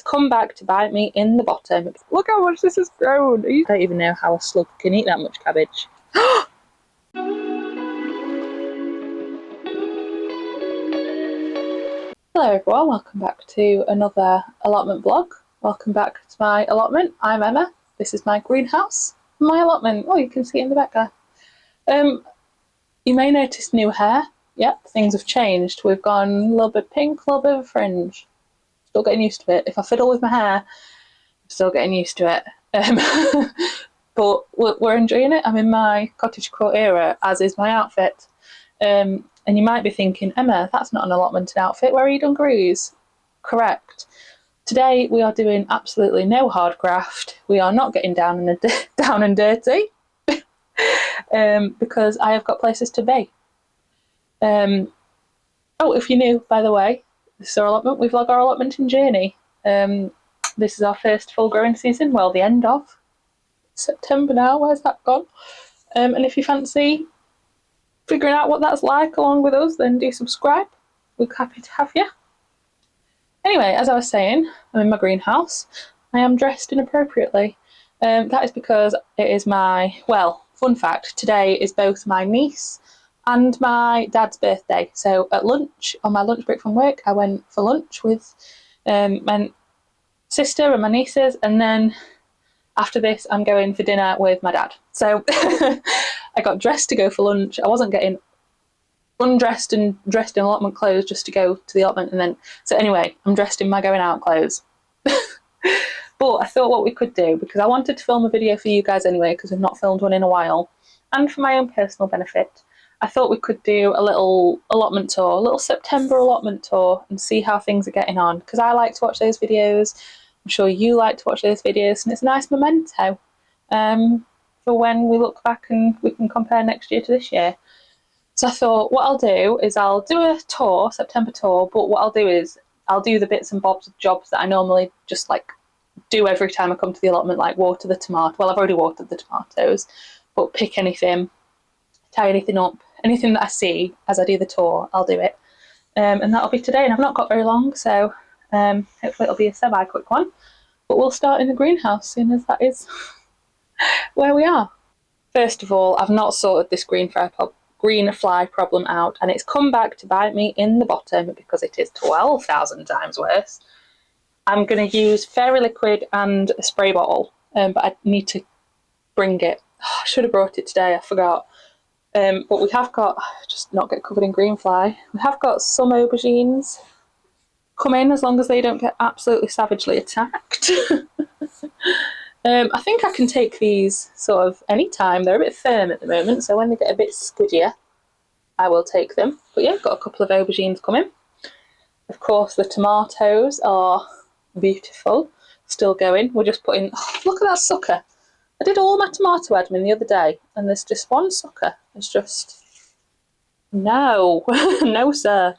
come back to bite me in the bottom. Look how much this has grown. I don't even know how a slug can eat that much cabbage. Hello everyone, welcome back to another allotment vlog. Welcome back to my allotment. I'm Emma. This is my greenhouse. My allotment. Oh, you can see it in the back there. You may notice new hair. Yep, things have changed. We've gone a little bit pink, a little bit of a fringe. Still getting used to it. If I fiddle with my hair, I'm still getting used to it. But we're enjoying it. I'm in my cottagecore era, as is my outfit. And you might be thinking, Emma, that's not an allotmented outfit. Where are your dungarees? Correct. Today we are doing absolutely no hard graft. We are not getting down and dirty because I have got places to be. Oh, if you're new, by the way, this is our allotment. We vlog our allotmenting journey. This is our first full growing season. Well, the end of September now. Where's that gone? And if you fancy figuring out what that's like along with us, then do subscribe. We're happy to have you. Anyway, as I was saying, I'm in my greenhouse. I am dressed inappropriately. That is because it is my, well, fun fact, today is both my niece and my dad's birthday. So at lunch, on my lunch break from work, I went for lunch with my sister and my nieces, and then after this I'm going for dinner with my dad. So I got dressed to go for lunch. I wasn't getting undressed and dressed in allotment clothes just to go to the allotment, and then so anyway, I'm dressed in my going out clothes. But I thought what we could do, because I wanted to film a video for you guys anyway, because we've not filmed one in a while, and for my own personal benefit, I thought we could do a little allotment tour, a little September allotment tour, and see how things are getting on, because I like to watch those videos. I'm sure you like to watch those videos, and it's a nice memento for when we look back and we can compare next year to this year. So I thought what I'll do is I'll do a tour, September tour, but what I'll do is I'll do the bits and bobs of jobs that I normally just like do every time I come to the allotment, like water the tomato. Well, I've already watered the tomatoes, but pick anything, tie anything up, anything that I see as I do the tour, I'll do it. And that'll be today, and I've not got very long, so hopefully it'll be a semi-quick one. But we'll start in the greenhouse, seeing as that is where we are. First of all, I've not sorted this green fly problem out, and it's come back to bite me in the bottom because it is 12,000 times worse. I'm going to use fairy liquid and a spray bottle, but I need to bring it. Oh, I should have brought it today, I forgot. But we have got, just not get covered in green fly, we have got some aubergines come in, as long as they don't get absolutely savagely attacked. I think I can take these sort of any time. They're a bit firm at the moment, so when they get a bit skuddier, I will take them. But yeah, I've got a couple of aubergines coming. Of course, the tomatoes are beautiful, still going. We're just putting, oh, look at that sucker. I did all my tomato admin the other day, and there's just one sucker. It's just, no, no sir.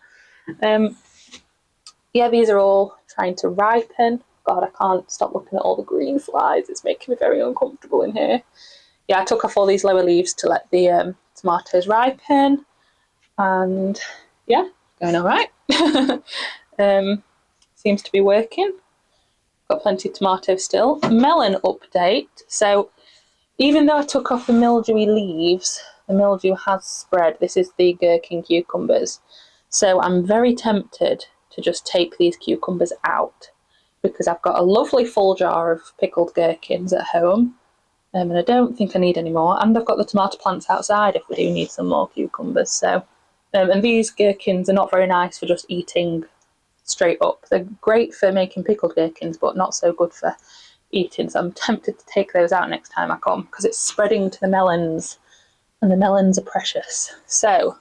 Yeah, these are all trying to ripen. God, I can't stop looking at all the green flies. It's making me very uncomfortable in here. Yeah, I took off all these lower leaves to let the tomatoes ripen, and yeah, going all right. Seems to be working. Got plenty of tomatoes still. Melon update. So even though I took off the mildewy leaves, the mildew has spread. This is the gherkin cucumbers. So I'm very tempted to just take these cucumbers out, because I've got a lovely full jar of pickled gherkins at home, and I don't think I need any more. And I've got the tomato plants outside if we do need some more cucumbers. So, and these gherkins are not very nice for just eating straight up. They're great for making pickled gherkins, but not so good for eating. So I'm tempted to take those out next time I come, because it's spreading to the melons, and the melons are precious. So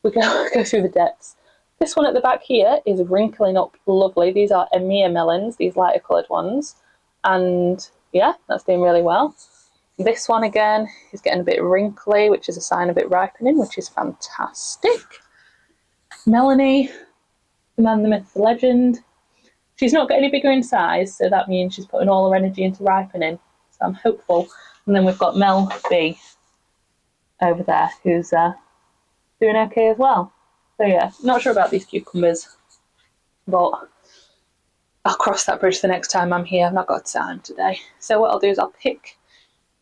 we go through the depths. This one at the back here is wrinkling up lovely. These are Emir melons, these lighter coloured ones. And yeah, that's doing really well. This one again is getting a bit wrinkly, which is a sign of it ripening, which is fantastic. Melanie, the man, the myth, the legend. She's not got any bigger in size, so that means she's putting all her energy into ripening. So I'm hopeful. And then we've got Mel B over there, who's doing okay as well. So yeah, not sure about these cucumbers, but I'll cross that bridge the next time I'm here. I've not got time today. So what I'll do is I'll pick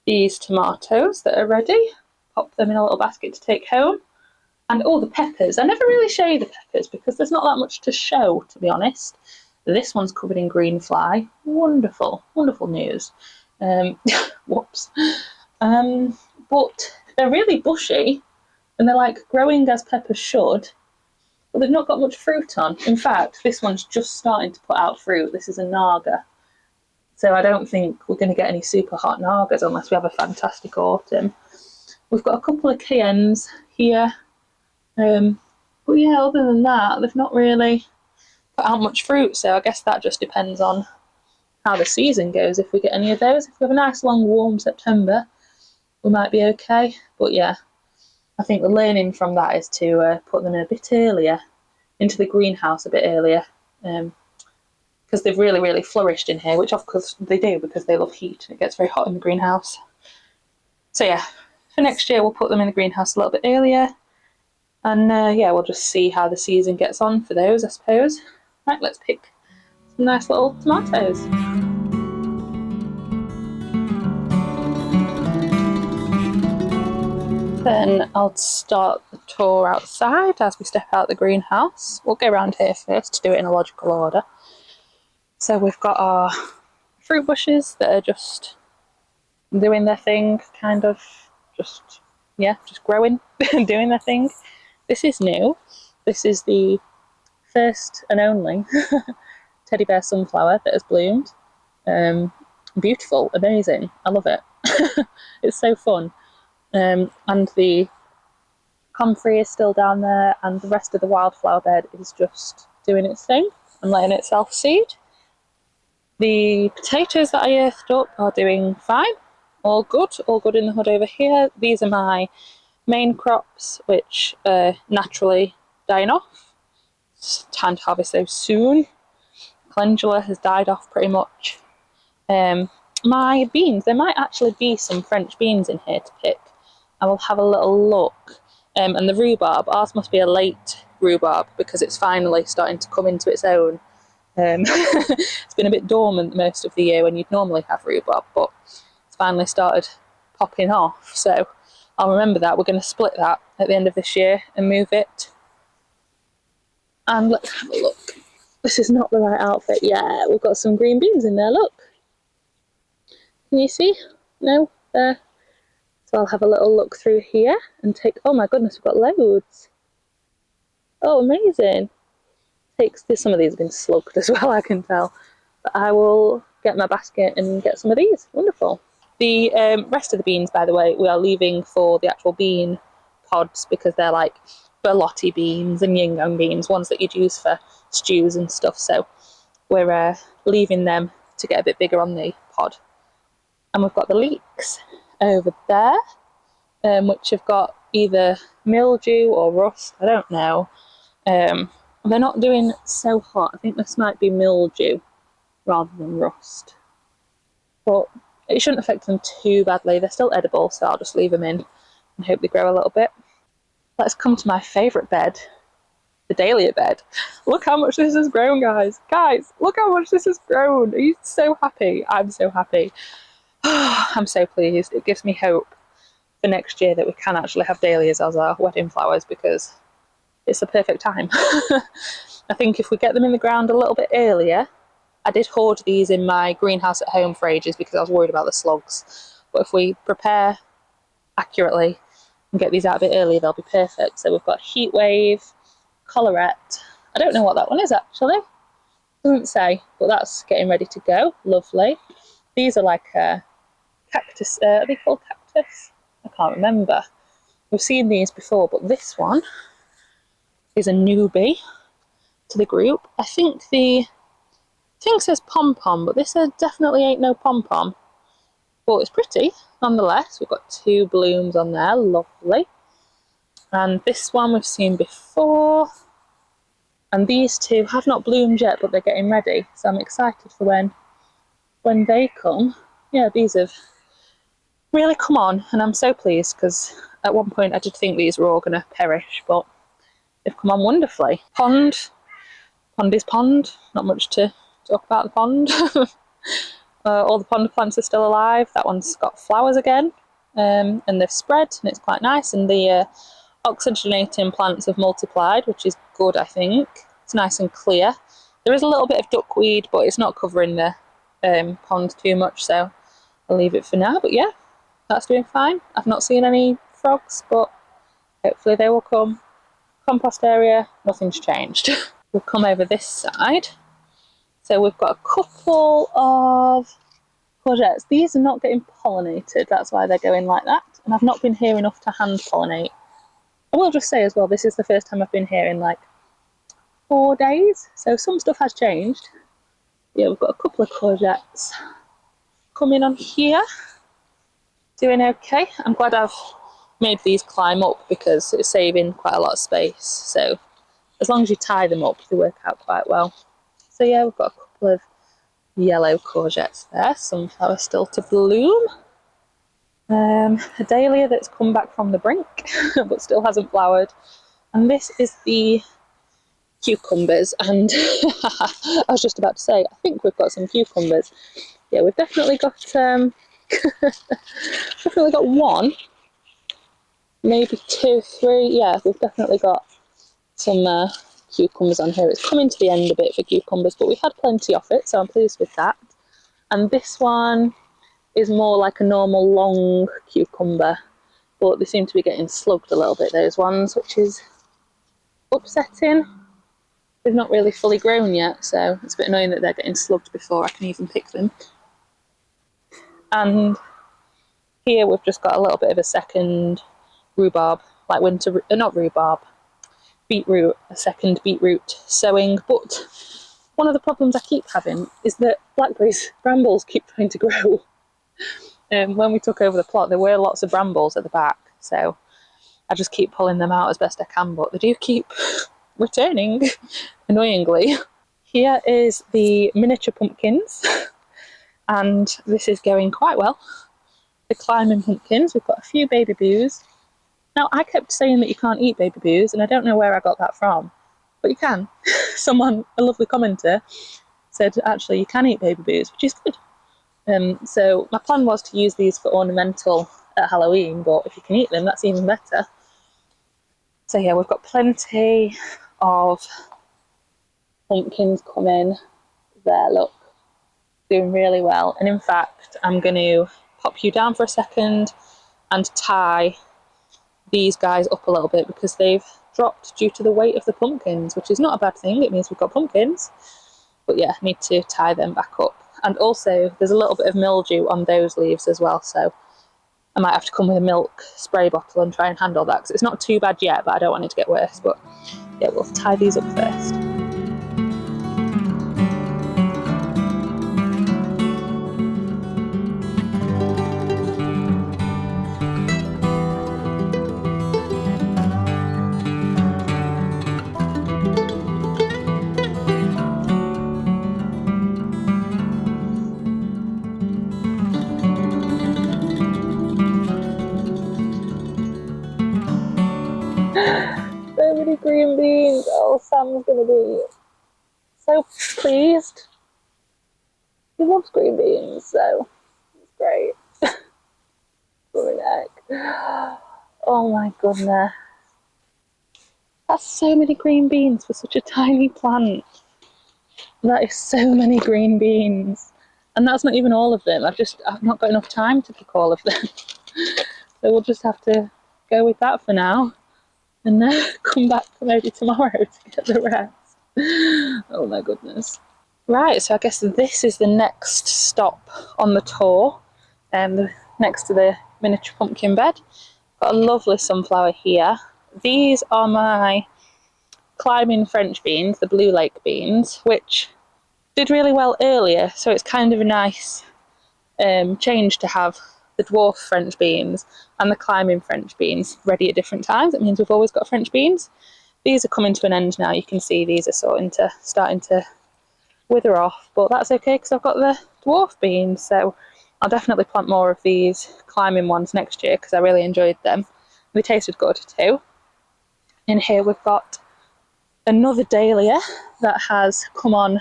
these tomatoes that are ready, pop them in a little basket to take home. And all the peppers. I never really show you the peppers because there's not that much to show, to be honest. This one's covered in green fly. Wonderful, wonderful news. Whoops. But they're really bushy and they're like growing as peppers should, but they've not got much fruit on. In fact, this one's just starting to put out fruit. This is a naga. So I don't think we're going to get any super hot nagas unless we have a fantastic autumn. We've got a couple of cayennes here. But yeah, other than that, they've not really put out much fruit, so I guess that just depends on how the season goes. If we get any of those, if we have a nice long warm September, we might be okay. But yeah, I think the learning from that is to put them in a bit earlier, into the greenhouse a bit earlier, because they've really, really flourished in here, which of course they do because they love heat and it gets very hot in the greenhouse. So yeah, for next year we'll put them in the greenhouse a little bit earlier. And yeah, we'll just see how the season gets on for those, I suppose. Right, let's pick some nice little tomatoes. Then I'll start the tour outside as we step out the greenhouse. We'll go around here first to do it in a logical order. So we've got our fruit bushes that are just doing their thing, kind of just growing, doing their thing. This is new. This is the first and only teddy bear sunflower that has bloomed. Beautiful, amazing. I love it. It's so fun. And the comfrey is still down there, and the rest of the wildflower bed is just doing its thing and letting itself seed. The potatoes that I earthed up are doing fine. All good in the hood over here. These are my main crops, which are naturally dying off. It's time to harvest those soon. Calendula has died off pretty much. My beans, there might actually be some French beans in here to pick. I will have a little look. And the rhubarb, ours must be a late rhubarb because it's finally starting to come into its own. It's been a bit dormant most of the year when you'd normally have rhubarb, but it's finally started popping off. So I'll remember that. We're going to split that at the end of this year and move it. And let's have a look. This is not the right outfit. Yeah, we've got some green beans in there, look. Can you see? No? There. So I'll have a little look through here and take... Oh my goodness, we've got loads. Oh, amazing. Some of these have been slugged as well, I can tell. But I will get my basket and get some of these. Wonderful. The rest of the beans, by the way, we are leaving for the actual bean pods because they're like berlotti beans and yin yang beans, ones that you'd use for stews and stuff. So we're leaving them to get a bit bigger on the pod. And we've got the leeks over there, which have got either mildew or rust. I don't know. They're not doing so hot. I think this might be mildew rather than rust. But it shouldn't affect them too badly. They're still edible, so I'll just leave them in and hope they grow a little bit. Let's come to my favourite bed, the Dahlia bed. Look how much this has grown, guys. Guys, look how much this has grown. Are you so happy? I'm so happy. I'm so pleased. It gives me hope for next year that we can actually have dahlias as our wedding flowers because it's the perfect time. I think if we get them in the ground a little bit earlier, I did hoard these in my greenhouse at home for ages because I was worried about the slugs. But if we prepare accurately and get these out a bit earlier, they'll be perfect. So we've got Heatwave, Collarette. I don't know what that one is actually. Doesn't say, but that's getting ready to go. Lovely. These are like cactus. Are they called cactus? I can't remember. We've seen these before, but this one is a newbie to the group. I think the thing says pom-pom, but this definitely ain't no pom-pom. But it's pretty, nonetheless. We've got 2 blooms on there, lovely. And this one we've seen before. And these 2 have not bloomed yet, but they're getting ready. So I'm excited for when they come. Yeah, these have really come on, and I'm so pleased because at one point I did think these were all going to perish, but they've come on wonderfully. Pond is pond. Not much to talk about the pond. All the pond plants are still alive. That one's got flowers again, and they've spread, and it's quite nice. And the oxygenating plants have multiplied, which is good, I think. It's nice and clear. There is a little bit of duckweed, but it's not covering the pond too much, so I'll leave it for now. But yeah, that's doing fine. I've not seen any frogs, but hopefully they will come. Compost area, nothing's changed. We'll come over this side. So we've got a couple of courgettes. These are not getting pollinated, that's why they're going like that. And I've not been here enough to hand pollinate. I will just say as well, this is the first time I've been here in like 4 days, so some stuff has changed. Yeah, we've got a couple of courgettes coming on here. Doing okay. I'm glad I've made these climb up because it's saving quite a lot of space. So as long as you tie them up, they work out quite well. So yeah, we've got a couple of yellow courgettes there, sunflower still to bloom. A dahlia that's come back from the brink but still hasn't flowered. And this is the cucumbers, and I was just about to say, I think we've got some cucumbers. Yeah, we've definitely got definitely got one, maybe 2, 3. Yeah, we've definitely got some cucumbers on here. It's coming to the end a bit for cucumbers, but we've had plenty of it, so I'm pleased with that. And this one is more like a normal long cucumber, but they seem to be getting slugged a little bit, those ones, which is upsetting. They've not really fully grown yet, so it's a bit annoying that they're getting slugged before I can even pick them. And here we've just got a little bit of a second rhubarb, like not rhubarb, beetroot, a second beetroot sowing. But one of the problems I keep having is that blackberries, brambles keep trying to grow. When we took over the plot, there were lots of brambles at the back, so I just keep pulling them out as best I can, but they do keep returning, annoyingly. Here is the miniature pumpkins, and this is going quite well. The climbing pumpkins, we've got a few baby boos. Now, I kept saying that you can't eat baby boos, and I don't know where I got that from, but you can. Someone, a lovely commenter, said actually you can eat baby boos, which is good. So my plan was to use these for ornamental at Halloween, but if you can eat them, that's even better. So yeah, we've got plenty of pumpkins coming there, look, doing really well. And in fact, I'm going to pop you down for a second and tie these guys up a little bit because they've dropped due to the weight of the pumpkins, which is not a bad thing. It means we've got pumpkins. But yeah, I need to tie them back up. And also, there's a little bit of mildew on those leaves as well, so I might have to come with a milk spray bottle and try and handle that, because it's not too bad yet, but I don't want it to get worse. But yeah, we'll tie these up first. So many green beans. Oh, Sam's gonna be so pleased. He loves green beans, so it's great. Oh my goodness. That's so many green beans for such a tiny plant. That is so many green beans. And that's not even all of them. I've not got enough time to pick all of them. So we'll just have to go with that for now. And then come back maybe tomorrow to get the rest. Oh my goodness. Right, so I guess this is the next stop on the tour, next to the miniature pumpkin bed. Got a lovely sunflower here. These are my climbing French beans, the Blue Lake beans, which did really well earlier, so it's kind of a nice change to have the dwarf French beans and the climbing French beans ready at different times. It means we've always got French beans. These are coming to an end now. You can see these are starting to wither off, but that's okay because I've got the dwarf beans, so I'll definitely plant more of these climbing ones next year because I really enjoyed them. They tasted good too. In here we've got another dahlia that has come on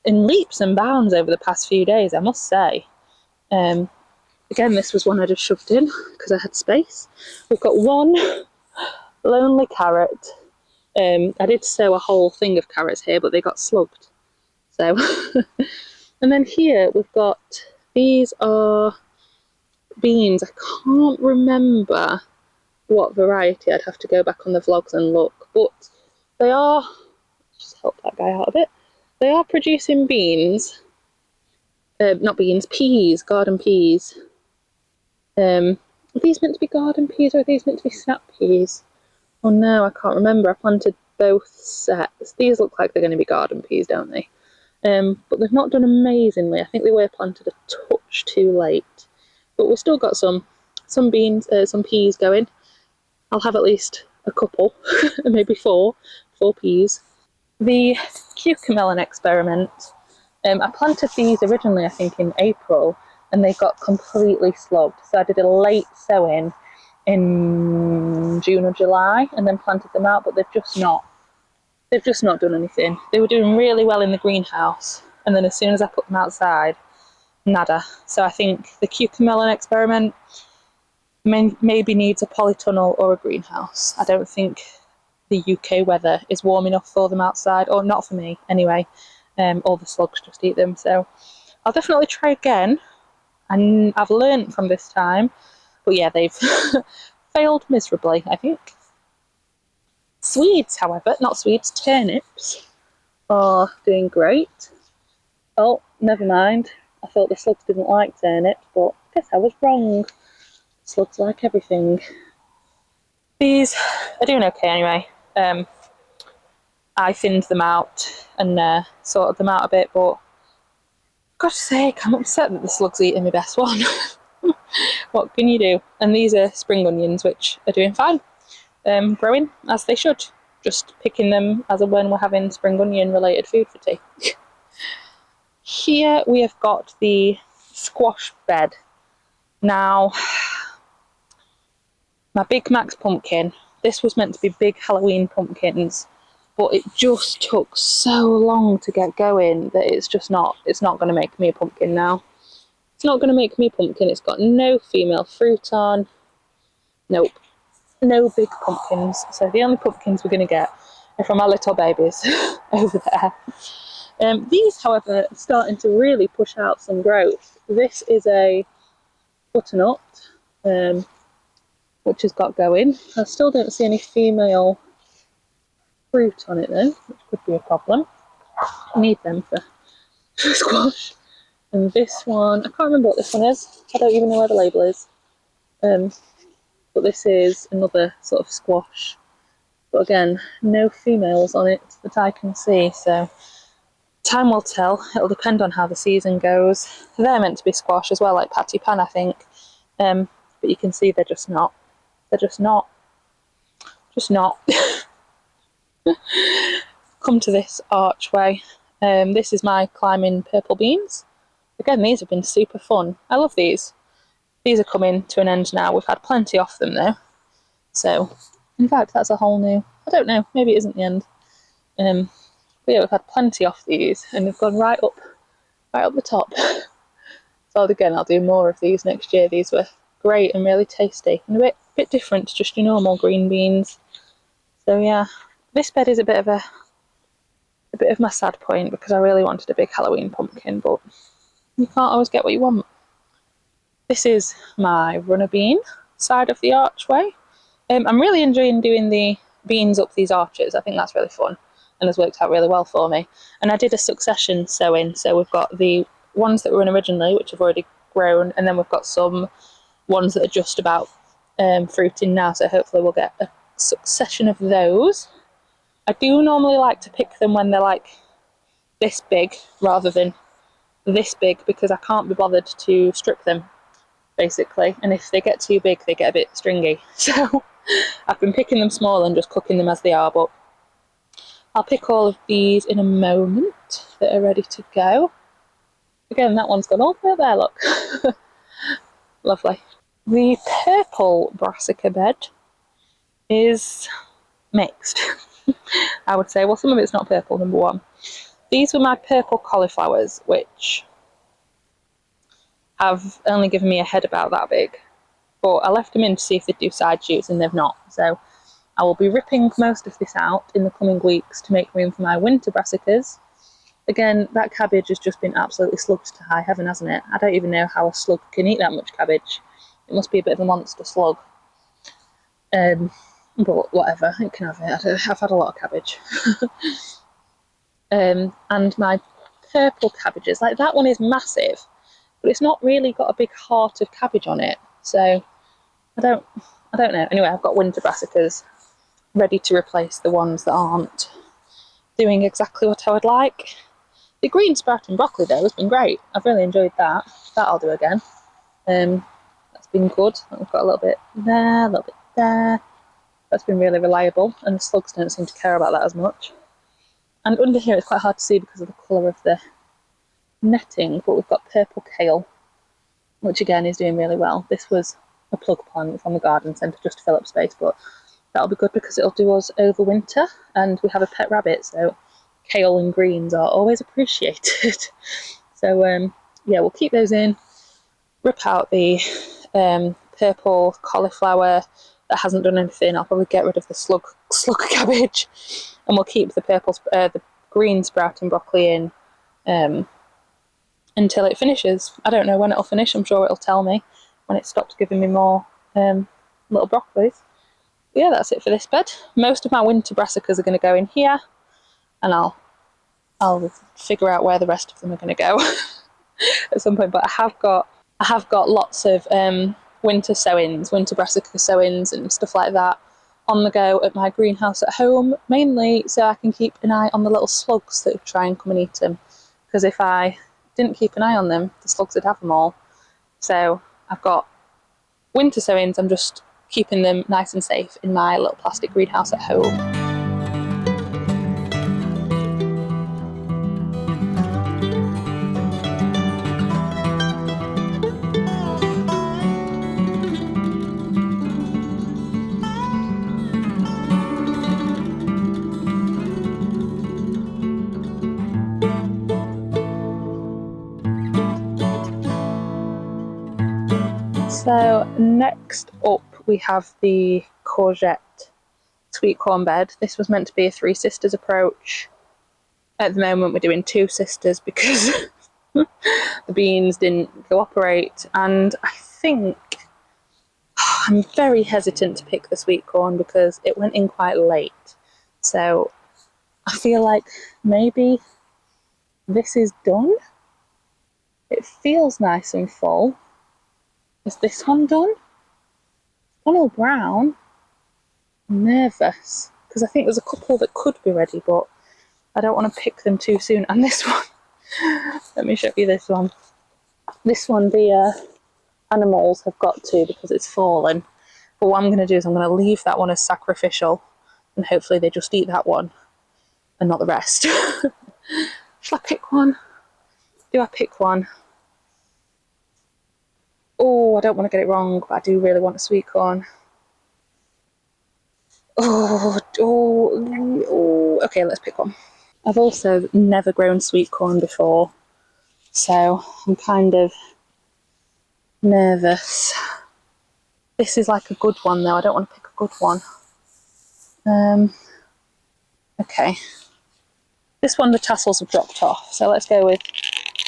in leaps and bounds over the past few days, I must say. Again, this was one I just shoved in because I had space. We've got one lonely carrot. I did sow a whole thing of carrots here, but they got slugged. So, and then here we've got, these are beans. I can't remember what variety. I'd have to go back on the vlogs and look, but they are, just help that guy out a bit. They are producing beans. Not beans, peas, garden peas. Are these meant to be garden peas or are these meant to be snap peas? Oh no, I can't remember. I planted both sets. These look like they're going to be garden peas, don't they? But they've not done amazingly. I think they were planted a touch too late. But we've still got some beans, some peas going. I'll have at least a couple, maybe four peas. The cucumber experiment. I planted these originally, I think, in April, and they got completely slugged. So I did a late sowing in June or July, and then planted them out. But they've just not done anything. They were doing really well in the greenhouse, and then as soon as I put them outside, nada. So I think the cucumber experiment maybe needs a polytunnel or a greenhouse. I don't think the UK weather is warm enough for them outside, or not for me anyway. All the slugs just eat them. So I'll definitely try again, and I've learned from this time. But yeah, they've failed miserably, I think. Swedes, however, not Swedes, turnips are doing great. Oh, never mind. I thought the slugs didn't like turnips, but I guess I was wrong. Slugs like everything. These are doing okay anyway. I thinned them out and sorted them out a bit, but for God's sake, I'm upset that the slug's eating my best one. What can you do? And these are spring onions, which are doing fine. Growing as they should. Just picking them as and when we're having spring onion related food for tea. Here we have got the squash bed. Now, my Big Mac's pumpkin, this was meant to be big Halloween pumpkins, but it just took so long to get going that it's not going to make me a pumpkin now. It's not going to make me a pumpkin. It's got no female fruit on. Nope. No big pumpkins. So the only pumpkins we're going to get are from our little babies over there. These, however, are starting to really push out some growth. This is a butternut, which has got going. I still don't see any female fruit on it though, which could be a problem. I need them for squash. And this one, I can't remember what this one is. I don't even know where the label is. But this is another sort of squash. But again, no females on it that I can see, so time will tell. It'll depend on how the season goes. They're meant to be squash as well, like patty pan, I think. But you can see they're just not. They're just not. Just not. Come to this archway. This is my climbing purple beans. Again, these have been super fun. I love these. These are coming to an end now. We've had plenty of them though. So, in fact, that's a whole new, I don't know, maybe it isn't the end. But yeah, we've had plenty of these and they've gone right up the top. So again, I'll do more of these next year. These were great and really tasty and a bit different to just your normal green beans. So yeah, this bed is a bit of my sad point because I really wanted a big Halloween pumpkin, but you can't always get what you want. This is my runner bean side of the archway. I'm really enjoying doing the beans up these arches. I think that's really fun and has worked out really well for me. And I did a succession sowing, so we've got the ones that were in originally, which have already grown, and then we've got some ones that are just about fruiting now, so hopefully we'll get a succession of those. I do normally like to pick them when they're like this big rather than this big because I can't be bothered to strip them, basically, and if they get too big they get a bit stringy. So I've been picking them small and just cooking them as they are, but I'll pick all of these in a moment that are ready to go. Again, that one's gone all the way up there, look. Lovely. The purple brassica bed is mixed. I would say, well, some of it's not purple, number one. These were my purple cauliflowers, which have only given me a head about that big. But I left them in to see if they'd do side shoots, and they've not. So I will be ripping most of this out in the coming weeks to make room for my winter brassicas. Again, that cabbage has just been absolutely slugged to high heaven, hasn't it? I don't even know how a slug can eat that much cabbage. It must be a bit of a monster slug. But whatever, it can have it. I've had a lot of cabbage. And my purple cabbages, like that one is massive, but it's not really got a big heart of cabbage on it. So I don't know. Anyway, I've got winter brassicas ready to replace the ones that aren't doing exactly what I would like. The green sprouting broccoli though has been great. I've really enjoyed that. That I'll do again. That's been good. We've got a little bit there, a little bit there. That's been really reliable, and the slugs don't seem to care about that as much. And under here it's quite hard to see because of the colour of the netting, but we've got purple kale, which again is doing really well. This was a plug plant from the garden centre just to fill up space, but that'll be good because it'll do us over winter, and we have a pet rabbit, so kale and greens are always appreciated. So yeah, we'll keep those in, rip out the purple cauliflower that hasn't done anything. I'll probably get rid of the slug cabbage, and we'll keep the green sprouting broccoli in until it finishes. I don't know when it'll finish. I'm sure it'll tell me when it stops giving me more little broccolis. But yeah, that's it for this bed. Most of my winter brassicas are going to go in here, and I'll figure out where the rest of them are going to go at some point. But I have got lots of winter sowings, winter brassica sowings and stuff like that on the go at my greenhouse at home, mainly so I can keep an eye on the little slugs that try and come and eat them. Because if I didn't keep an eye on them, the slugs would have them all. So I've got winter sowings, I'm just keeping them nice and safe in my little plastic greenhouse at home. So next up we have the courgette sweet corn bed. This was meant to be a 3 sisters approach. At the moment we're doing 2 sisters because the beans didn't cooperate, and I think I'm very hesitant to pick the sweet corn because it went in quite late. So I feel like maybe this is done. It feels nice and full. Is this one done? It's gone all brown. I'm nervous because I think there's a couple that could be ready, but I don't want to pick them too soon. And this one, let me show you this one. This one, the animals have got to because it's fallen. But what I'm going to do is I'm going to leave that one as sacrificial, and hopefully they just eat that one and not the rest. Shall I pick one? Do I pick one? Oh, I don't want to get it wrong, but I do really want a sweet corn. Oh, okay, let's pick one. I've also never grown sweet corn before, so I'm kind of nervous. This is like a good one though, I don't want to pick a good one. Okay. This one, the tassels have dropped off, so let's go with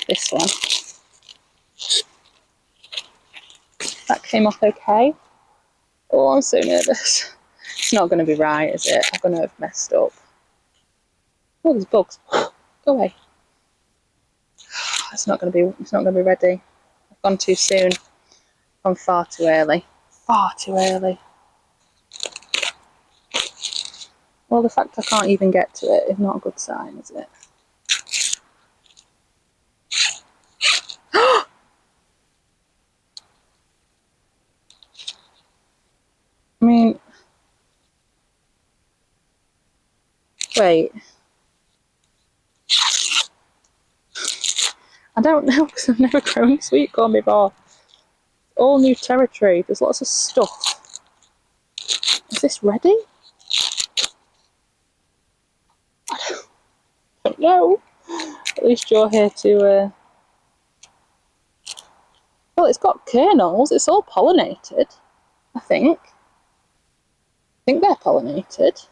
this one. That came off okay. Oh, I'm so nervous. It's not going to be right, is it? I'm going to have messed up. Oh, there's bugs. Go away. It's not going to be ready. I've gone too soon. I've gone far too early. Far too early. Well, the fact I can't even get to it is not a good sign, is it? I mean, wait. I don't know because I've never grown sweet corn before. All new territory. There's lots of stuff. Is this ready? I don't know. At least you're here to... Well, it's got kernels. It's all pollinated, I think. I think they're pollinated.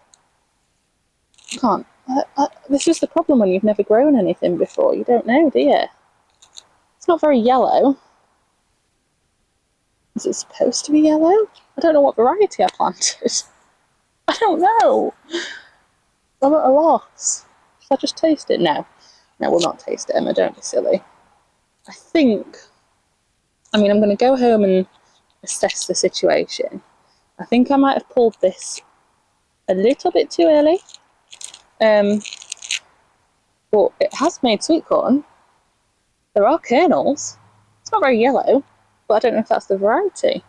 Can't. This is the problem when you've never grown anything before. You don't know, do you? It's not very yellow. Is it supposed to be yellow? I don't know what variety I planted. I don't know. I'm at a loss. Should I just taste it? No. No, we'll not taste it, Emma. Don't be silly. I think... I mean, I'm going to go home and assess the situation. I think I might have pulled this a little bit too early. But it has made sweet corn. There are kernels. It's not very yellow, but I don't know if that's the variety.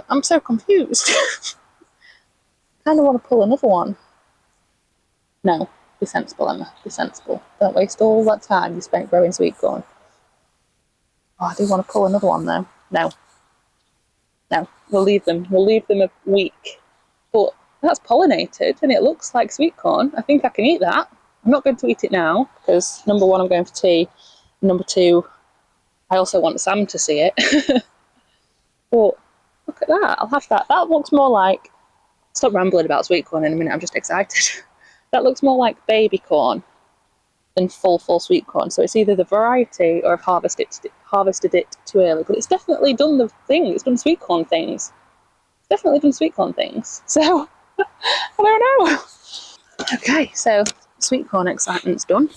I'm so confused. I kind of want to pull another one. No, be sensible, Emma. Be sensible. Don't waste all that time you spent growing sweet corn. Oh, I do want to pull another one though. No. No, we'll leave them. We'll leave them a week. But that's pollinated and it looks like sweet corn. I think I can eat that. I'm not going to eat it now because number one, I'm going for tea. Number two, I also want Sam to see it. But look at that. I'll have that. That looks more like... Stop rambling about sweet corn in a minute. I'm just excited. That looks more like baby corn than full sweet corn. So it's either the variety or I've harvested it too early. But it's definitely done the thing. It's done sweet corn things. It's definitely done sweet corn things. So I don't know. Okay, so sweet corn excitement's done.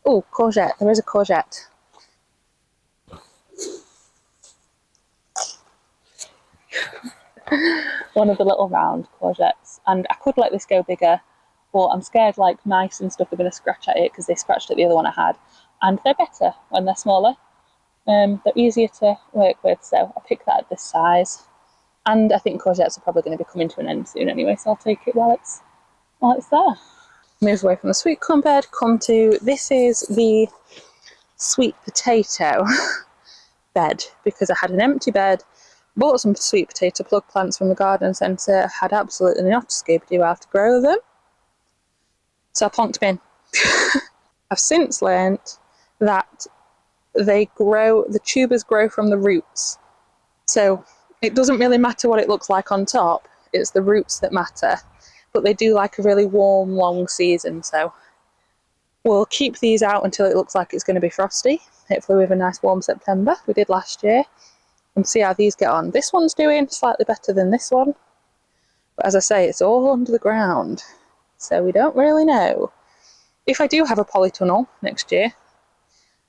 Oh, courgette. There is a courgette. One of the little round courgettes. And I could let this go bigger, but I'm scared like mice and stuff are going to scratch at it because they scratched at the other one I had. And they're better when they're smaller. They're easier to work with, so I'll pick that at this size. And I think courgettes are probably going to be coming to an end soon anyway, so I'll take it while it's there. Move away from the sweet corn bed, come to... This is the sweet potato bed, because I had an empty bed, bought some sweet potato plug plants from the garden centre, had absolutely not a Scooby-Doo how to grow them, so I plonked them in. I've since learnt that the tubers grow from the roots, so it doesn't really matter what it looks like on top, it's the roots that matter, but they do like a really warm, long season, so we'll keep these out until it looks like it's going to be frosty, hopefully with a nice warm September, we did last year, and see how these get on. This one's doing slightly better than this one, but as I say, it's all under the ground, so we don't really know. If I do have a polytunnel next year,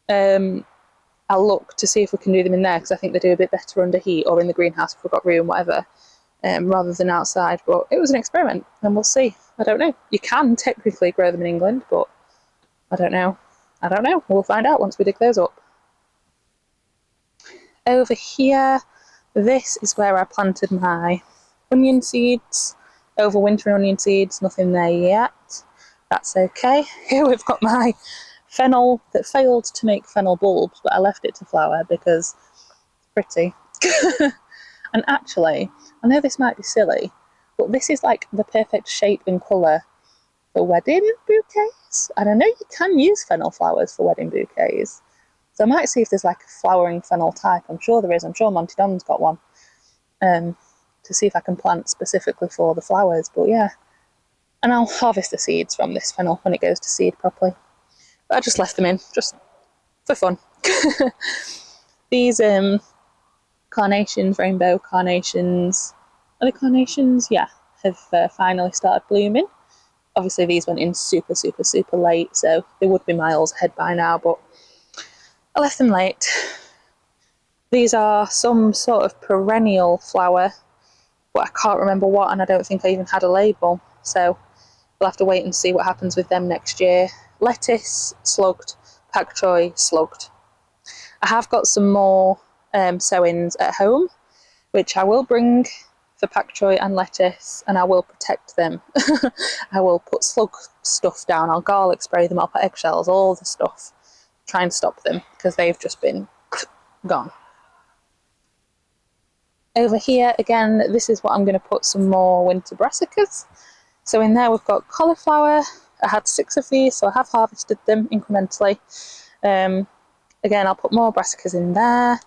I'll look to see if we can do them in there, because I think they do a bit better under heat, or in the greenhouse if we've got room, whatever, rather than outside. But it was an experiment, and we'll see. I don't know. You can technically grow them in England, but I don't know. I don't know. We'll find out once we dig those up. Over here, this is where I planted my onion seeds, overwintering onion seeds, nothing there yet. That's okay. Here we've got my fennel that failed to make fennel bulbs, but I left it to flower because it's pretty. And actually, I know this might be silly, but this is like the perfect shape and colour for wedding bouquets. And I know you can use fennel flowers for wedding bouquets. So I might see if there's like a flowering fennel type. I'm sure there is. I'm sure Monty Don's got one. To see if I can plant specifically for the flowers. But yeah. And I'll harvest the seeds from this fennel when it goes to seed properly. But I just left them in, just for fun. These carnations, rainbow carnations, are they carnations? Yeah, have finally started blooming. Obviously these went in super late, so they would be miles ahead by now, but I left them late. These are some sort of perennial flower, but I can't remember what, and I don't think I even had a label, so we'll have to wait and see what happens with them next year. Lettuce, slugged. Pak choy, slugged. I have got some more sowings at home, which I will bring for pak choy and lettuce, and I will protect them. I will put slug stuff down. I'll garlic spray them, I'll put eggshells, all the stuff. Try and stop them, because they've just been gone. Over here, again, this is what I'm going to put some more winter brassicas. So in there we've got cauliflower. I had 6 of these, so I have harvested them incrementally. Again, I'll put more brassicas in there.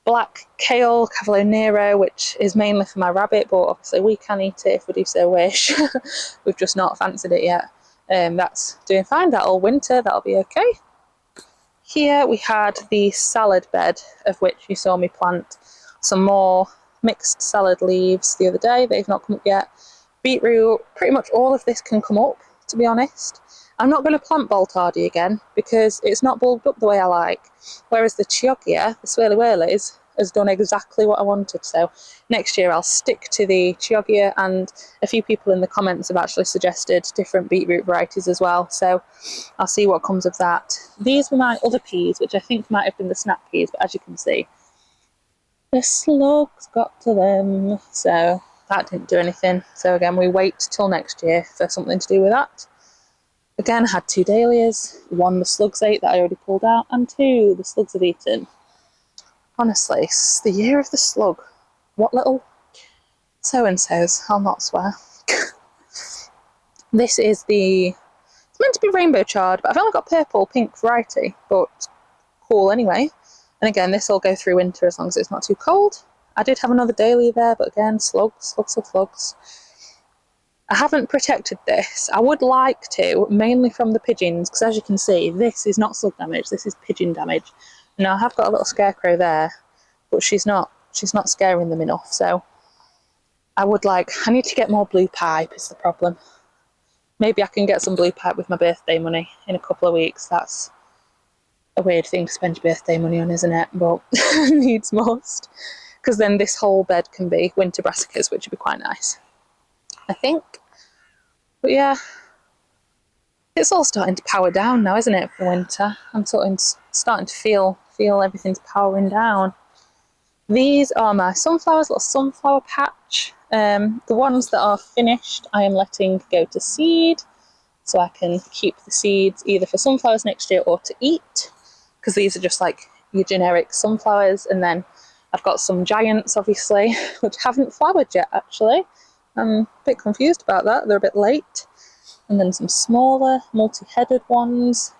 Black kale, Cavolo Nero, which is mainly for my rabbit, but obviously we can eat it if we do so wish. We've just not fancied it yet. That's doing fine. That'll winter, that'll be okay. Here we had the salad bed, of which you saw me plant some more mixed salad leaves the other day. They've not come up yet. Beetroot, pretty much all of this can come up, to be honest. I'm not going to plant Boltardy again because it's not bulbed up the way I like. Whereas the Chioggia, the Swirly Whirlies, has done exactly what I wanted. So next year I'll stick to the Chioggia, and a few people in the comments have actually suggested different beetroot varieties as well. So I'll see what comes of that. These were my other peas, which I think might have been the snap peas, but as you can see, the slugs got to them. So that didn't do anything. So again, we wait till next year for something to do with that. Again, I had 2 dahlias, 1 the slugs ate that I already pulled out, and 2 the slugs have eaten. Honestly, it's the year of the slug. What little so-and-sos, I'll not swear. This is it's meant to be rainbow chard, but I've only got purple, pink variety, but it's cool anyway. And again, this will go through winter as long as it's not too cold. I did have another dahlia there, but again, slugs. I haven't protected this. I would like to, mainly from the pigeons, because as you can see, this is not slug damage, this is pigeon damage. Now I have got a little scarecrow there, but she's not scaring them enough, so I need to get more blue pipe is the problem. Maybe I can get some blue pipe with my birthday money in a couple of weeks. That's a weird thing to spend your birthday money on, isn't it? But needs must. Because then this whole bed can be winter brassicas, which would be quite nice, I think. But yeah, it's all starting to power down now, isn't it, for winter? I'm starting to feel everything's powering down. These are my sunflowers, little sunflower patch. The ones that are finished, I am letting go to seed, so I can keep the seeds either for sunflowers next year or to eat, because these are just like your generic sunflowers. And then I've got some giants, obviously, which haven't flowered yet, actually. I'm a bit confused about that. They're a bit late. And then some smaller, multi-headed ones.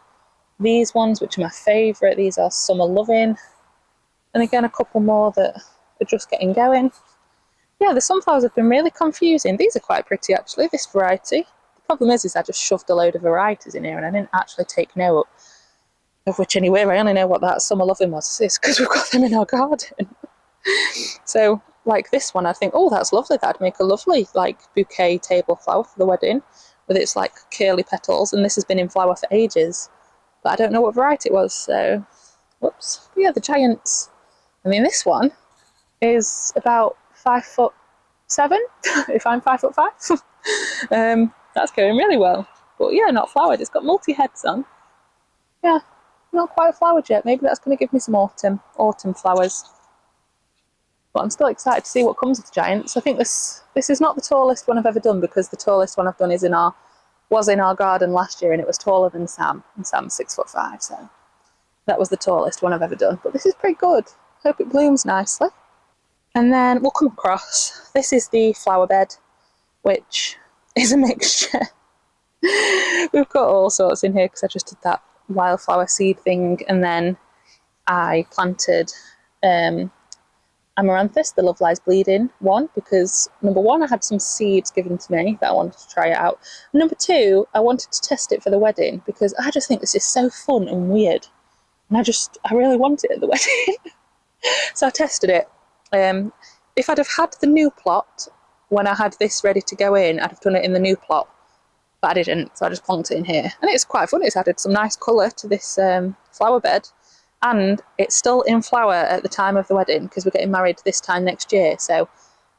These ones, which are my favourite, these are Summer Loving. And again, a couple more that are just getting going. Yeah, the sunflowers have been really confusing. These are quite pretty, actually, this variety. The problem is I just shoved a load of varieties in here and I didn't actually take note of which anyway. I only know what that Summer Loving was, is because we've got them in our garden. So, like this one, I think, oh, that's lovely. That'd make a lovely, like, bouquet table flower for the wedding with its, like, curly petals. And this has been in flower for ages. But I don't know what variety it was, so whoops. But yeah, the giants. I mean, this one is about 5'7", if I'm 5'5". That's going really well. But yeah, not flowered. It's got multi-heads on. Yeah, not quite flowered yet. Maybe that's going to give me some autumn flowers. But I'm still excited to see what comes of the giants. I think this is not the tallest one I've ever done, because the tallest one I've done was in our garden last year, and it was taller than Sam, and Sam's 6'5", so that was the tallest one I've ever done. But this is pretty good. Hope it blooms nicely. And then we'll come across, this is the flower bed, which is a mixture. We've got all sorts in here because I just did that wildflower seed thing, and then I planted Amaranthus, the Love Lies Bleeding one, because number one, I had some seeds given to me that I wanted to try it out. And number two, I wanted to test it for the wedding because I just think this is so fun and weird. And I really want it at the wedding. So I tested it. If I'd have had the new plot when I had this ready to go in, I'd have done it in the new plot. But I didn't, so I just plonked it in here. And it's quite fun. It's added some nice colour to this flower bed. And it's still in flower at the time of the wedding because we're getting married this time next year. So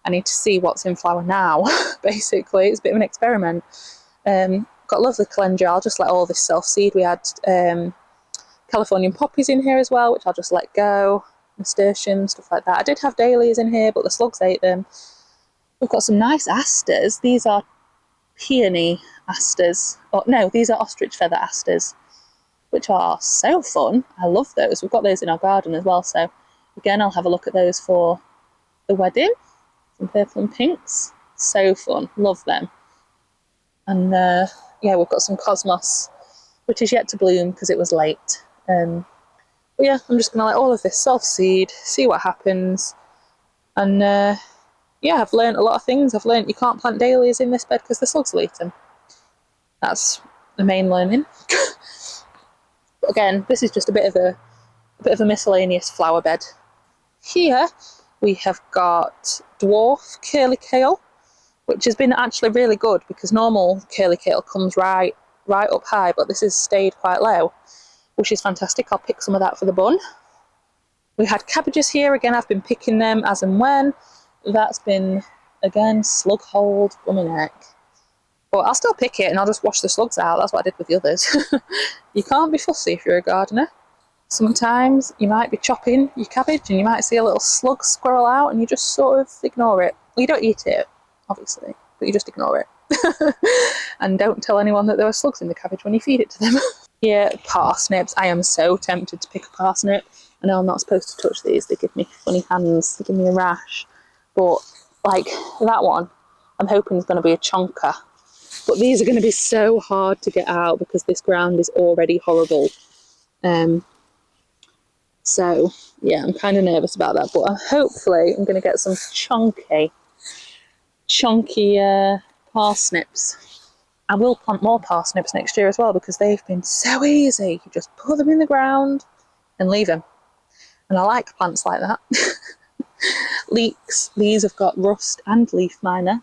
I need to see what's in flower now, basically. It's a bit of an experiment. Got lovely calendula. I'll just let all this self-seed. We had Californian poppies in here as well, which I'll just let go. Nasturtium, stuff like that. I did have dahlias in here, but the slugs ate them. We've got some nice asters. These are peony asters. Oh, no, these are ostrich feather asters, which are so fun. I love those. We've got those in our garden as well, so again, I'll have a look at those for the wedding. Some purple and pinks. So fun. Love them. And yeah, we've got some cosmos, which is yet to bloom because it was late. But yeah, I'm just going to let all of this self-seed, see what happens. And yeah, I've learned a lot of things. I've learned you can't plant dahlias in this bed because the slugs will eat them. That's the main learning. But again, this is just a bit of a miscellaneous flower bed. Here we have got dwarf curly kale, which has been actually really good because normal curly kale comes right up high, but this has stayed quite low, which is fantastic. I'll pick some of that for the bun. We had cabbages here. Again, I've been picking them as and when. That's been, again, slug hold, blooming heck. But I'll still pick it and I'll just wash the slugs out. That's what I did with the others. You can't be fussy if you're a gardener. Sometimes you might be chopping your cabbage and you might see a little slug squirrel out and you just sort of ignore it. Well, you don't eat it, obviously, but you just ignore it. And don't tell anyone that there are slugs in the cabbage when you feed it to them. Yeah, parsnips. I am so tempted to pick a parsnip. I know I'm not supposed to touch these. They give me funny hands. They give me a rash. But, like, that one, I'm hoping is going to be a chonker. But these are going to be so hard to get out because this ground is already horrible. So, yeah, I'm kind of nervous about that. But hopefully I'm going to get some chunky parsnips. I will plant more parsnips next year as well because they've been so easy. You just put them in the ground and leave them. And I like plants like that. Leeks. These have got rust and leaf miner.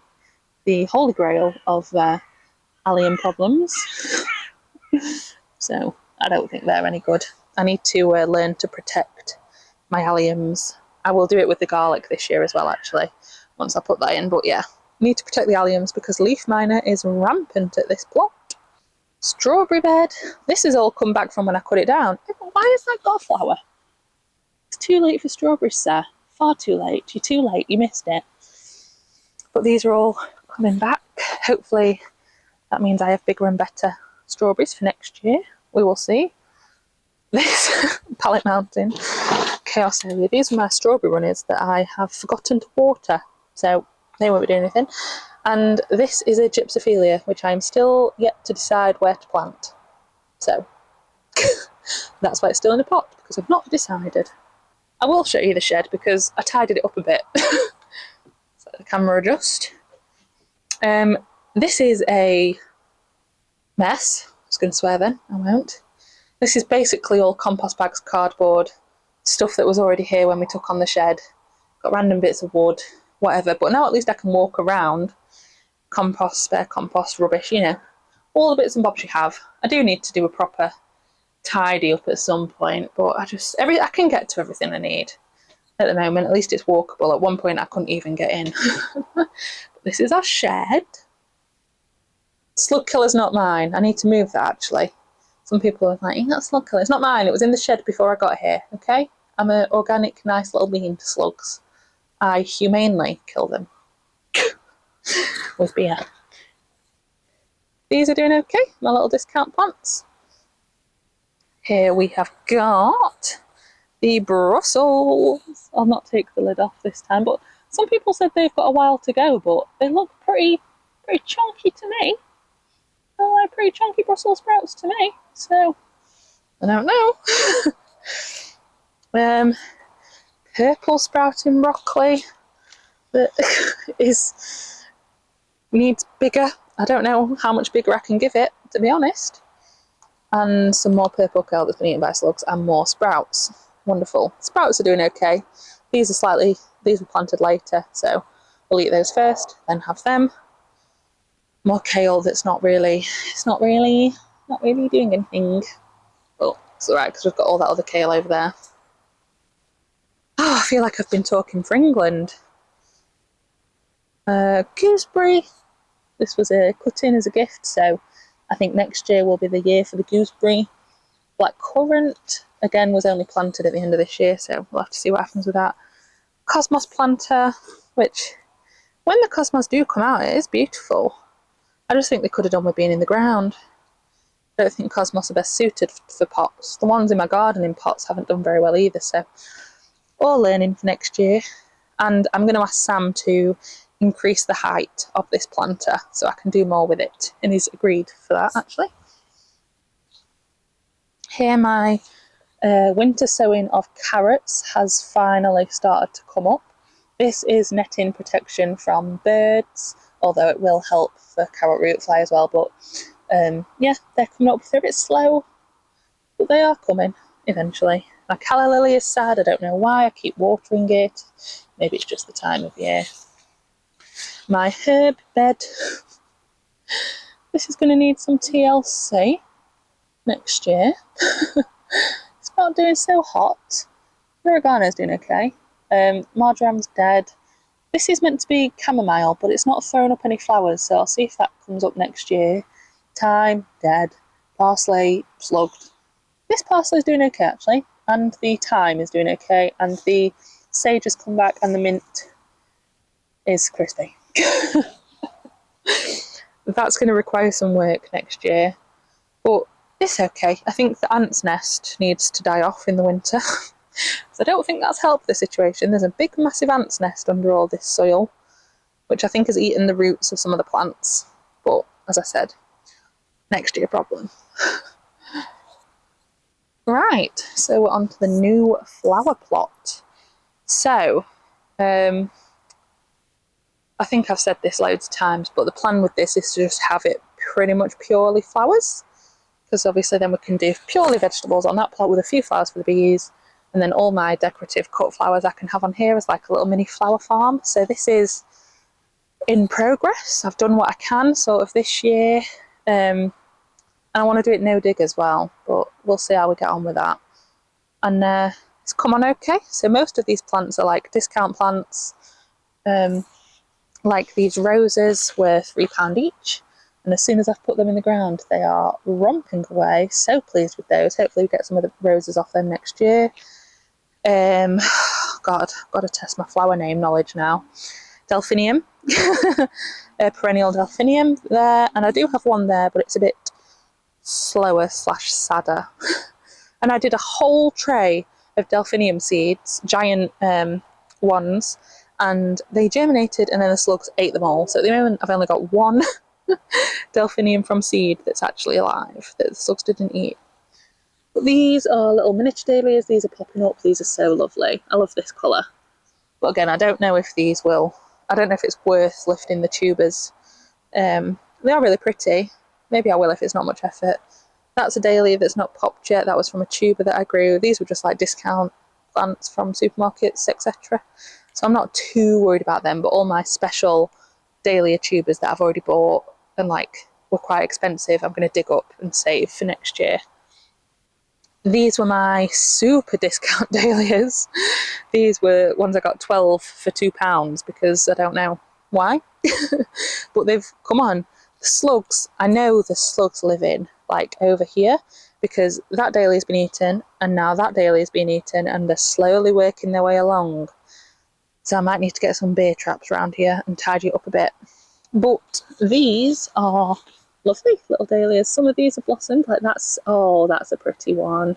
The holy grail of allium problems. So I don't think they're any good. I need to learn to protect my alliums. I will do it with the garlic this year as well, actually, once I put that in. But yeah, I need to protect the alliums because leaf miner is rampant at this plot. Strawberry bed. This has all come back from when I cut it down. Why has that got a flower? It's too late for strawberries, sir. Far too late. You're too late. You missed it. But these are all coming back. Hopefully that means I have bigger and better strawberries for next year. We will see. This Pallet Mountain Chaos Area. These are my strawberry runners that I have forgotten to water. So they won't be doing anything. And this is a gypsophilia, which I'm still yet to decide where to plant. So that's why it's still in a pot, because I've not decided. I will show you the shed because I tidied it up a bit. So the camera adjust. This is a mess. I was going to swear then, I won't. This is basically all compost bags, cardboard, stuff that was already here when we took on the shed. Got random bits of wood, whatever. But now at least I can walk around. Compost, spare compost, rubbish, you know. All the bits and bobs you have. I do need to do a proper tidy up at some point, but I can get to everything I need at the moment. At least it's walkable. At one point I couldn't even get in. But this is our shed. Slug killer's not mine. I need to move that, actually. Some people are like, that's slug killer. It's not mine. It was in the shed before I got here, okay? I'm an organic, nice little being to slugs. I humanely kill them with beer. These are doing okay, my little discount plants. Here we have got the Brussels. I'll not take the lid off this time, but some people said they've got a while to go, but they look pretty chunky to me. They're like pretty chunky Brussels sprouts to me, so I don't know. Purple sprouting broccoli that needs bigger. I don't know how much bigger I can give it, to be honest. And some more purple kale that's been eaten by slugs and more sprouts. Wonderful. Sprouts are doing okay. These were planted later, so we'll eat those first, then have them. More kale that's not really doing anything. Well, it's alright because we've got all that other kale over there. Oh, I feel like I've been talking for England. Gooseberry. This was a cut-in as a gift, so I think next year will be the year for the gooseberry. Blackcurrant, again, was only planted at the end of this year, so we'll have to see what happens with that. Cosmos planter, which, when the cosmos do come out, it is beautiful. I just think they could have done with being in the ground. I don't think cosmos are best suited for pots. The ones in my garden in pots haven't done very well either, so all learning for next year. And I'm going to ask Sam to increase the height of this planter so I can do more with it, and he's agreed for that actually. Here my winter sowing of carrots has finally started to come up. This is netting protection from birds, although it will help for carrot root fly as well, but yeah, they're coming up. They're a bit slow, but they are coming eventually. My calla lily is sad, I don't know why, I keep watering it. Maybe it's just the time of year. My herb bed, this is going to need some TLC next year. It's not doing so hot. Oregano's doing okay. Marjoram's dead. This is meant to be chamomile, but it's not thrown up any flowers, so I'll see if that comes up next year. Thyme, dead. Parsley, slugged. This parsley is doing okay actually, and the thyme is doing okay, and the sage has come back, and the mint is crispy. That's going to require some work next year, but it's okay. I think the ant's nest needs to die off in the winter. So I don't think that's helped the situation. There's a big massive ant's nest under all this soil, which I think has eaten the roots of some of the plants, but as I said, next year problem. Right, so we're on to the new flower plot. So I think I've said this loads of times, but the plan with this is to just have it pretty much purely flowers, because obviously then we can do purely vegetables on that plot with a few flowers for the bees, and then all my decorative cut flowers I can have on here as like a little mini flower farm. So this is in progress. I've done what I can sort of this year, and I want to do it no dig as well, but we'll see how we get on with that. And it's come on okay. So most of these plants are like discount plants. Like these roses were £3 each, and as soon as I've put them in the ground they are romping away. So pleased with those. Hopefully we get some of the roses off them next year. God, I've got to test my flower name knowledge now. Delphinium. Perennial delphinium there, and I do have one there, but it's a bit slower / sadder. And I did a whole tray of delphinium seeds, giant ones, and they germinated and then the slugs ate them all. So at the moment I've only got one delphinium from seed that's actually alive that the slugs didn't eat. But these are little miniature dahlias. These are popping up. These are so lovely. I love this colour. But again, I don't know if these will, I don't know if it's worth lifting the tubers. They are really pretty. Maybe I will if it's not much effort. That's a dahlia that's not popped yet. That was from a tuber that I grew. These were just like discount plants from supermarkets, etc. So I'm not too worried about them, but all my special dahlia tubers that I've already bought and like were quite expensive, I'm going to dig up and save for next year. These were my super discount dahlias. These were ones I got 12 for £2 because I don't know why. But they've come on. The slugs, I know the slugs live in like over here because that dahlia's been eaten and now that dahlia's been eaten, and they're slowly working their way along. So I might need to get some bear traps around here and tidy it up a bit. But these are lovely little dahlias. Some of these have blossomed, like that's a pretty one.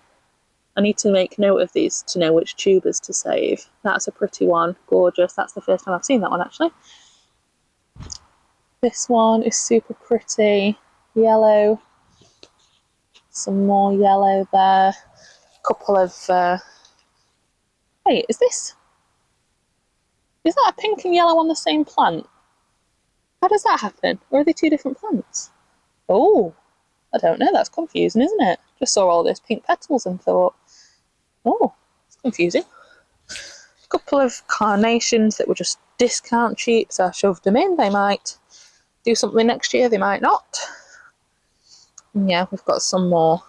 I need to make note of these to know which tubers to save. That's a pretty one, gorgeous. That's the first time I've seen that one actually. This one is super pretty, yellow. Some more yellow there. A couple of, wait, is that a pink and yellow on the same plant? How does that happen? Or are they two different plants? Oh, I don't know, that's confusing, isn't it? Just saw all those pink petals and thought, oh, it's confusing. A couple of carnations that were just discount cheap, so I shoved them in. They might do something next year, they might not. And yeah, we've got some more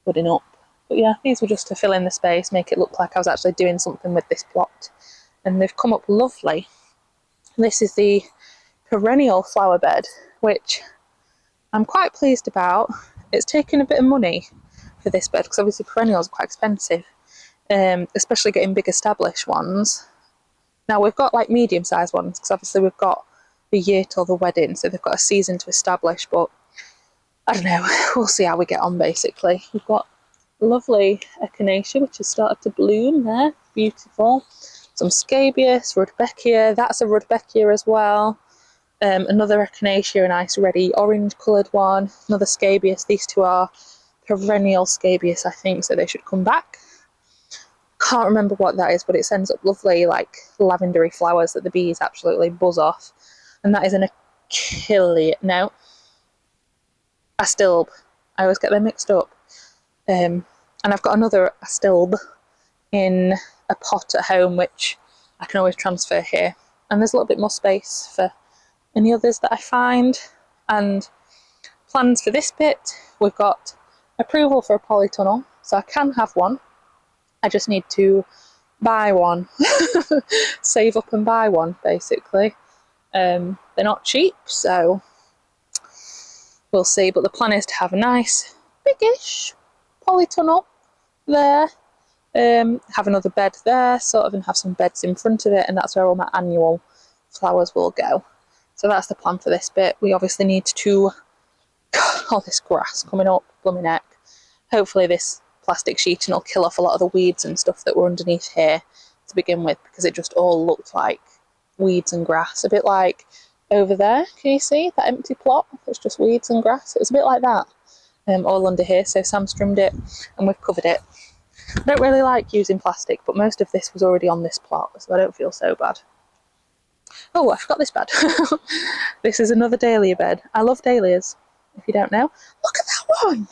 budding up. But yeah, these were just to fill in the space, make it look like I was actually doing something with this plot. And they've come up lovely. This is the perennial flower bed, which I'm quite pleased about. It's taken a bit of money for this bed because obviously perennials are quite expensive, especially getting big established ones. Now we've got like medium-sized ones because obviously we've got the year till the wedding, so they've got a season to establish, but I don't know, we'll see how we get on basically. We've got lovely echinacea which has started to bloom there, beautiful. some scabious, rudbeckia, that's a rudbeckia as well. Another echinacea, a nice reddy orange coloured one, another scabious. These two are perennial scabious, I think, so they should come back. Can't remember what that is, but it sends up lovely like lavendery flowers that the bees absolutely buzz off. And that is an astilbe. I always get them mixed up. And I've got another astilbe in a pot at home, which I can always transfer here. And there's a little bit more space for any others that I find. And plans for this bit, we've got approval for a polytunnel, so I can have one. I just need to buy one. Save up and buy one, basically. They're not cheap, so we'll see. But the plan is to have a nice, biggish polytunnel there. Have another bed there, sort of, and have some beds in front of it, and that's where all my annual flowers will go. So that's the plan for this bit. We obviously need to... all this grass coming up, blooming neck. Hopefully this plastic sheeting will kill off a lot of the weeds and stuff that were underneath here to begin with, because it just all looked like weeds and grass. A bit like over there, can you see that empty plot? It's just weeds and grass. It was a bit like that, all under here. So Sam's trimmed it and we've covered it. I don't really like using plastic, but most of this was already on this plot, so I don't feel so bad. Oh, I forgot this bed. This is another dahlia bed. I love dahlias, if you don't know. Look at that one!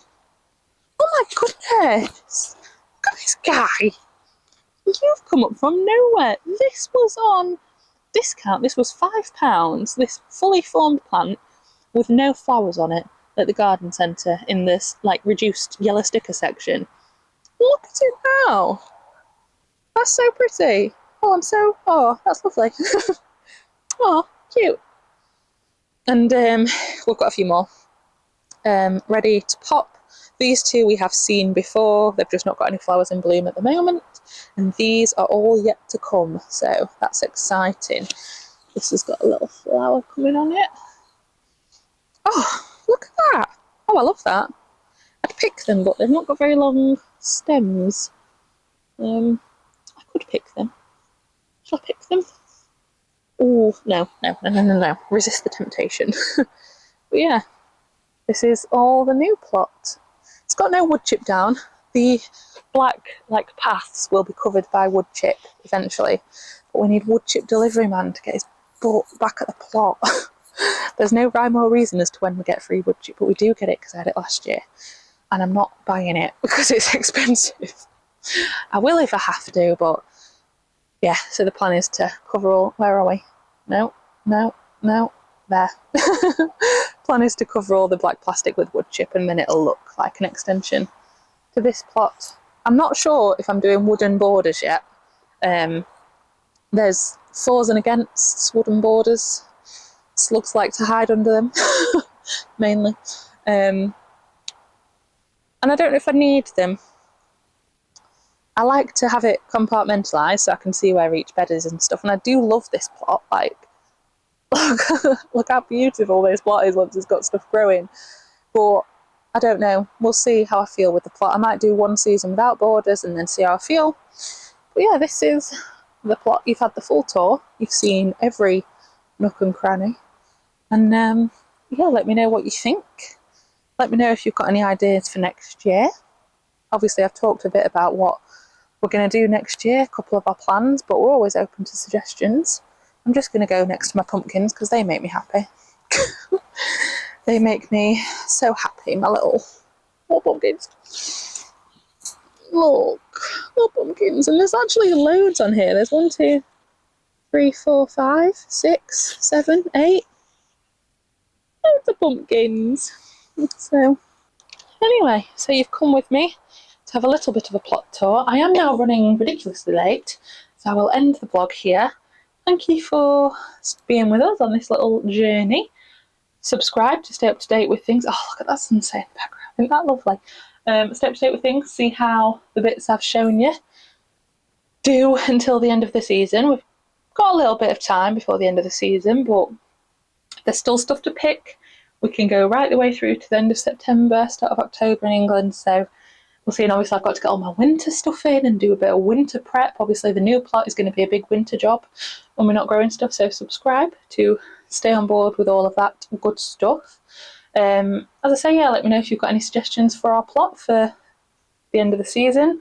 Oh my goodness! Look at this guy! You've come up from nowhere. This was on discount. This was £5. This fully formed plant with no flowers on it at the garden centre in this like reduced yellow sticker section. Look at it now! That's so pretty. Oh, that's lovely. Oh, cute. And we've got a few more ready to pop. These two we have seen before. They've just not got any flowers in bloom at the moment. And these are all yet to come. So that's exciting. This has got a little flower coming on it. Oh, look at that. Oh, I love that. I'd pick them, but they've not got very long stems. I could pick them. Shall I pick them? Oh, no. Resist the temptation. But yeah, this is all the new plot. It's got no wood chip down. The black paths will be covered by wood chip eventually. But we need wood chip delivery man to get his butt back at the plot. There's no rhyme or reason as to when we get free wood chip, but we do get it because I had it last year. And I'm not buying it because it's expensive. I will if I have to, but yeah, so the plan is to cover all... Where are we? No, there. Plan is to cover all the black plastic with wood chip, and then it'll look like an extension to this plot. I'm not sure if I'm doing wooden borders yet. There's fors and againsts wooden borders. Slugs like to hide under them, mainly. And I don't know if I need them. I like to have it compartmentalised so I can see where each bed is and stuff. And I do love this plot. Like, look how beautiful this plot is once it's got stuff growing. But I don't know. We'll see how I feel with the plot. I might do one season without borders and then see how I feel. But yeah, this is the plot. You've had the full tour. You've seen every nook and cranny. And yeah, let me know what you think. Let me know if you've got any ideas for next year. Obviously, I've talked a bit about what we're going to do next year, a couple of our plans, but we're always open to suggestions. I'm just going to go next to my pumpkins because they make me happy. They make me so happy, my little pumpkins. Look, little pumpkins. And there's actually loads on here. There's 1, 2, 3, 4, 5, 6, 7, 8. Loads of pumpkins. So, anyway, so you've come with me to have a little bit of a plot tour. I am now running ridiculously late, so I will end the vlog here. Thank you for being with us on this little journey. Subscribe to stay up to date with things. Oh, look at that sunset in the background. Isn't that lovely? Stay up to date with things, see how the bits I've shown you do until the end of the season. We've got a little bit of time before the end of the season, but there's still stuff to pick. We can go right the way through to the end of September, start of October in England, so we'll see. And obviously I've got to get all my winter stuff in and do a bit of winter prep. Obviously the new plot is going to be a big winter job when we're not growing stuff, so subscribe to stay on board with all of that good stuff. As I say, yeah, let me know if you've got any suggestions for our plot for the end of the season.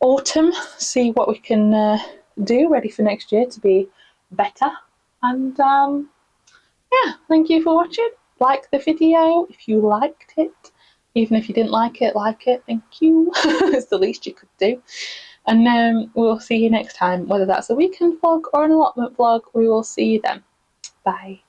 Autumn, see what we can do ready for next year to be better. And yeah, thank you for watching. Like the video if you liked it. Even if you didn't like it, thank you. It's the least you could do. And we'll see you next time, whether that's a weekend vlog or an allotment vlog. We will see you then. Bye.